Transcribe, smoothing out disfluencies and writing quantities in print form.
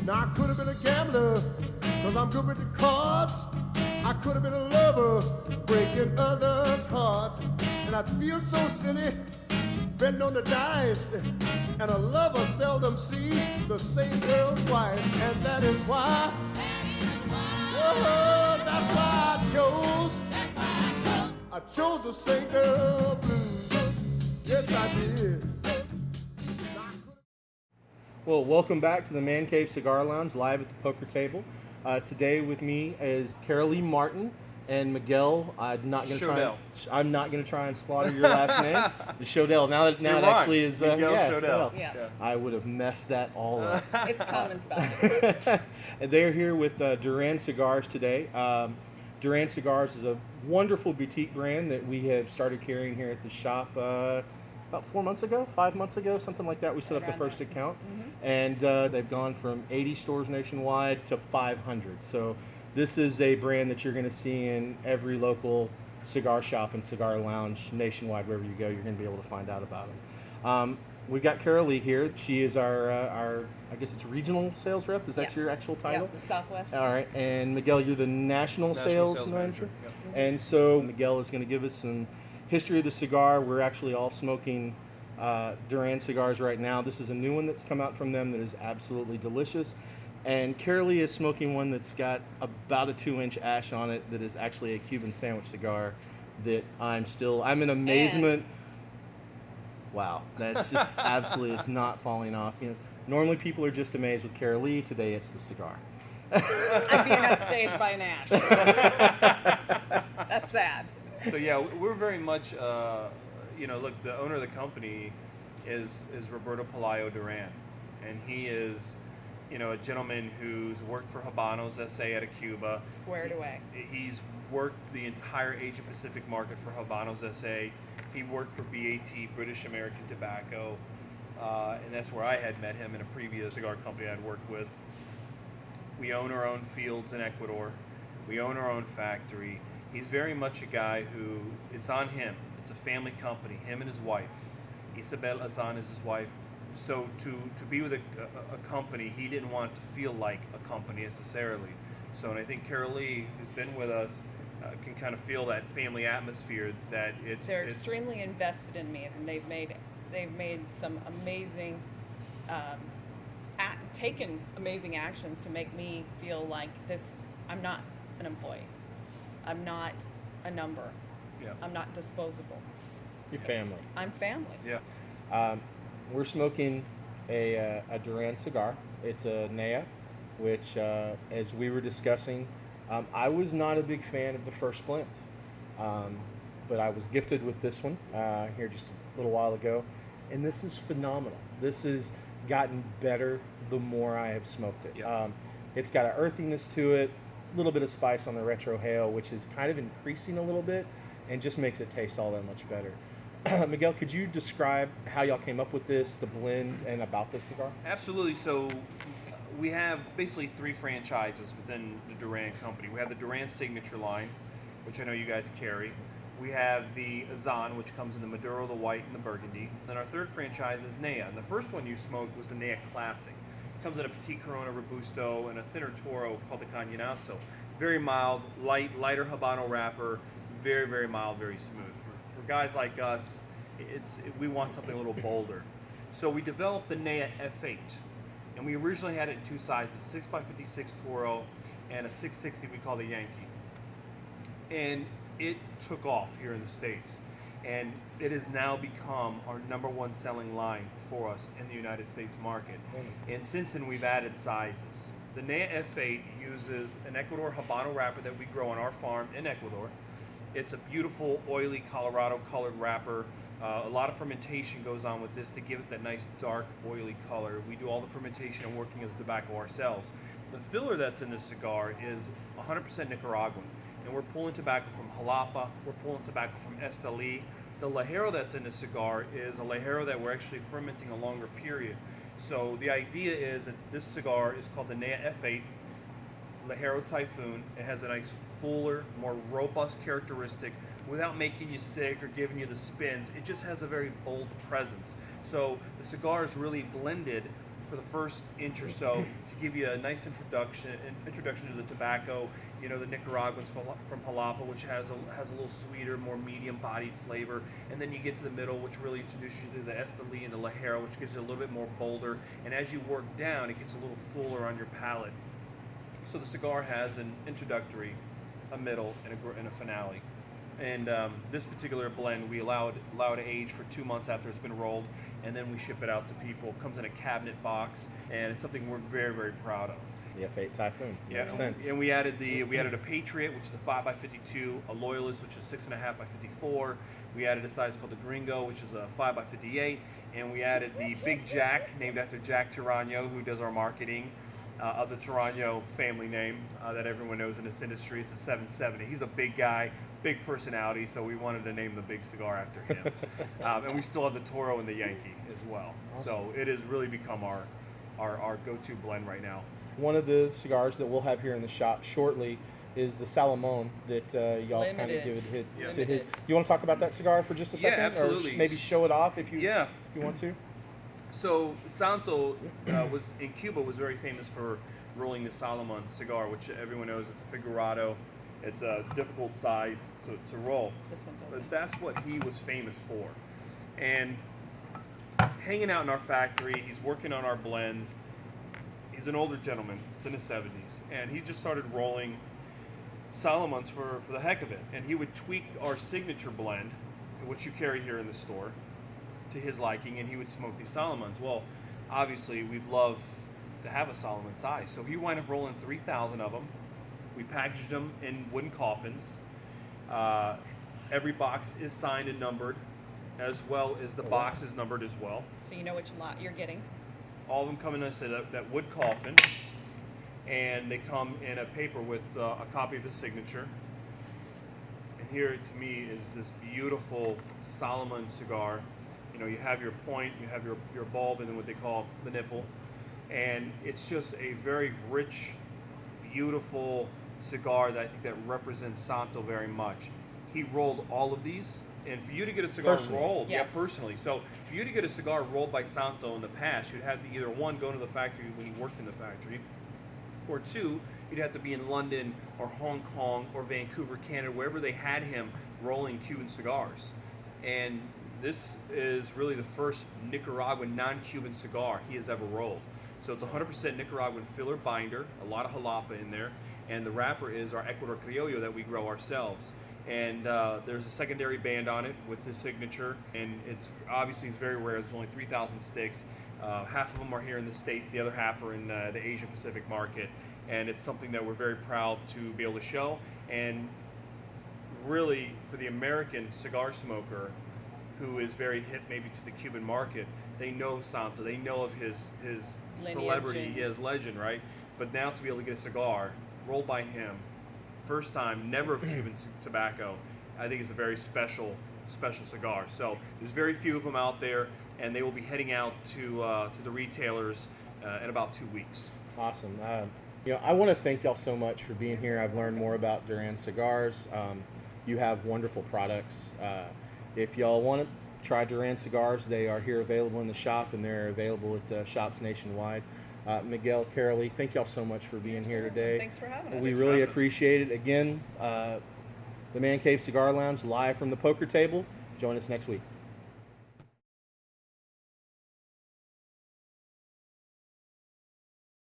Now I could have been a gambler, cause I'm good with the cards. I could have been a lover, breaking others' hearts. And I feel so silly, betting on the dice. And a lover seldom see the same girl twice. And that is why, oh, that's why I chose to sing the blues. Yes, I did. Well, welcome back to the Man Cave Cigar Lounge, live at the poker table. Today with me is Carolee Martin and Miguel. I'm not going to try and slaughter your last name. Shodell. Now it actually is Miguel Shodell. Well, Yeah. I would have messed that all up. It's common spelling. And they're here with Duran Cigars today. Duran Cigars is a wonderful boutique brand that we have started carrying here at the shop about 5 months ago, something like that. We set up the first account, and they've gone from 80 stores nationwide to 500. So this is a brand that you're going to see in every local cigar shop and cigar lounge nationwide. Wherever you go, you're going to be able to find out about them. We've got Carolee here. She is our I guess it's regional sales rep. Is that your actual title? Yeah, the Southwest. All right. And Miguel, you're the national sales manager. Yep. And so Miguel is going to give us some history of the cigar. We're actually all smoking Duran cigars right now. This is a new one that's come out from them that is absolutely delicious. And Carolee is smoking one that's got about a 2-inch ash on it that is actually a Cuban sandwich cigar that I'm in amazement. Wow, that's just absolutely, it's not falling off. You know, normally people are just amazed with Carolee. Today it's the cigar. I'm being upstaged by an ash. That's sad. So yeah, we're very much, look, the owner of the company is Roberto Duran, and he is, a gentleman who's worked for Habanos SA out of Cuba. Squared away. He's worked the entire Asia Pacific market for Habanos SA. He worked for BAT, British American Tobacco, and that's where I had met him in a previous cigar company I'd worked with. We own our own fields in Ecuador. We own our own factory. He's very much a guy who, it's on him. It's a family company, him and his wife. Isabel Azan is his wife. So to be with a company, he didn't want it to feel like a company necessarily. So, and I think Carolee, who's been with us, can kind of feel that family atmosphere that They're extremely invested in me, and they've made some amazing, taken amazing actions to make me feel like this. I'm not an employee. I'm not a number. Yeah. I'm not disposable. Your family. I'm family. Yeah. We're smoking a Duran cigar. It's a Nea, which, as we were discussing, I was not a big fan of the first blend, but I was gifted with this one here just a little while ago, and this is phenomenal. This has gotten better the more I have smoked it. Yeah. It's got an earthiness to it, a little bit of spice on the retrohale, which is kind of increasing a little bit and just makes it taste all that much better. Miguel, could you describe how y'all came up with this, the blend, and about this cigar? Absolutely. So we have basically 3 franchises within the Duran company. We have the Duran Signature line, which I know you guys carry. We have the Azan, which comes in the Maduro, the white, and the burgundy. Then our third franchise is Nea. And the first one you smoked was the Nea Classic. It comes in a Petit Corona Robusto and a thinner Toro called the Cañonazo. Very mild, lighter Habano wrapper, very, very mild, very smooth. For guys like us, we want something a little bolder. So we developed the Nea F8. And we originally had it in 2 sizes, 6x56 Toro and a 660 we call the Yankee. And it took off here in the States. And it has now become our #1 selling line for us in the United States market. And since then, we've added sizes. The Nea F8 uses an Ecuador Habano wrapper that we grow on our farm in Ecuador. It's a beautiful, oily, Colorado-colored wrapper. A lot of fermentation goes on with this to give it that nice, dark, oily color. We do all the fermentation and working of the tobacco ourselves. The filler that's in this cigar is 100% Nicaraguan. And we're pulling tobacco from Jalapa, we're pulling tobacco from Esteli. The Lajero that's in the cigar is a Lajero that we're actually fermenting a longer period. So the idea is that this cigar is called the Nea F8 Lajero Typhoon. It has a nice, fuller, more robust characteristic without making you sick or giving you the spins. It just has a very bold presence. So the cigar is really blended for the first inch or so to give you a nice introduction to the tobacco. You know, the Nicaraguans from Jalapa, which has a little sweeter, more medium-bodied flavor, and then you get to the middle, which really introduces you to the Esteli and the Lajero, which gives you a little bit more bolder. And as you work down, it gets a little fuller on your palate. So the cigar has an introductory, a middle, and a finale. And this particular blend, we allow it to age for 2 months after it's been rolled, and then we ship it out to people. It comes in a cabinet box, and it's something we're very, very proud of. The F8 Typhoon. Yeah, Makes sense. and we added a Patriot, which is a 5x52, a Loyalist, which is 6.5x54. We added a size called the Gringo, which is a 5x58, and we added the Big Jack, named after Jack Tirano, who does our marketing. Of the Tirano family name that everyone knows in this industry. It's a 770. He's a big guy, big personality, so we wanted to name the big cigar after him. And we still have the Toro and the Yankee as well. Awesome. So it has really become our go-to blend right now. One of the cigars that we'll have here in the shop shortly is the Salomon that y'all kind of Limited. give a hit Yeah. to his. You want to talk about that cigar for just a Yeah, second? absolutely. Or maybe show it off if you want to. So Santo was in Cuba was very famous for rolling the Salomon cigar, which everyone knows it's a figurado. It's a difficult size to roll. This one's open. But that's what he was famous for. And hanging out in our factory, he's working on our blends. He's an older gentleman, he's in his 70s, and he just started rolling Salomons for the heck of it. And he would tweak our signature blend, which you carry here in the store, to his liking, and he would smoke these Salomons. Well, obviously, we'd love to have a Salomon size, so he wound up rolling 3,000 of them. We packaged them in wooden coffins. Every box is signed and numbered, as well as the box is numbered as well. So you know which lot you're getting. All of them come in that wood coffin, and they come in a paper with a copy of the signature. And here, to me, is this beautiful Salomon cigar. You know, you have your point, you have your bulb, and then what they call the nipple. And it's just a very rich, beautiful cigar that I think that represents Santo very much. He rolled all of these, and for you to get a cigar Personally. rolled, Yes. personally. So for you to get a cigar rolled by Santo in the past, you'd have to either one, go to the factory when he worked in the factory, or two, you'd have to be in London or Hong Kong or Vancouver, Canada, wherever they had him rolling Cuban cigars. And this is really the first Nicaraguan non-Cuban cigar he has ever rolled. So it's 100% Nicaraguan filler binder, a lot of jalapa in there, and the wrapper is our Ecuador Criollo that we grow ourselves. And there's a secondary band on it with his signature, and it's very rare. There's only 3,000 sticks. Half of them are here in the States, the other half are in the Asia Pacific market, and it's something that we're very proud to be able to show. And really, for the American cigar smoker, who is very hip maybe to the Cuban market, they know Santo, they know of his Lineage celebrity, and- his legend, right? But now to be able to get a cigar rolled by him, first time, never of Cuban tobacco, I think is a very special cigar. So there's very few of them out there, and they will be heading out to the retailers in about 2 weeks. Awesome. I want to thank y'all so much for being here. I've learned more about Duran Cigars. You have wonderful products. If y'all want to try Duran Cigars, they are here available in the shop, and they're available at shops nationwide. Miguel, Carolee, thank y'all so much for being here today. Thanks for having us. We Thanks for really having us. appreciate it. Again, the Man Cave Cigar Lounge, live from the poker table. Join us next week.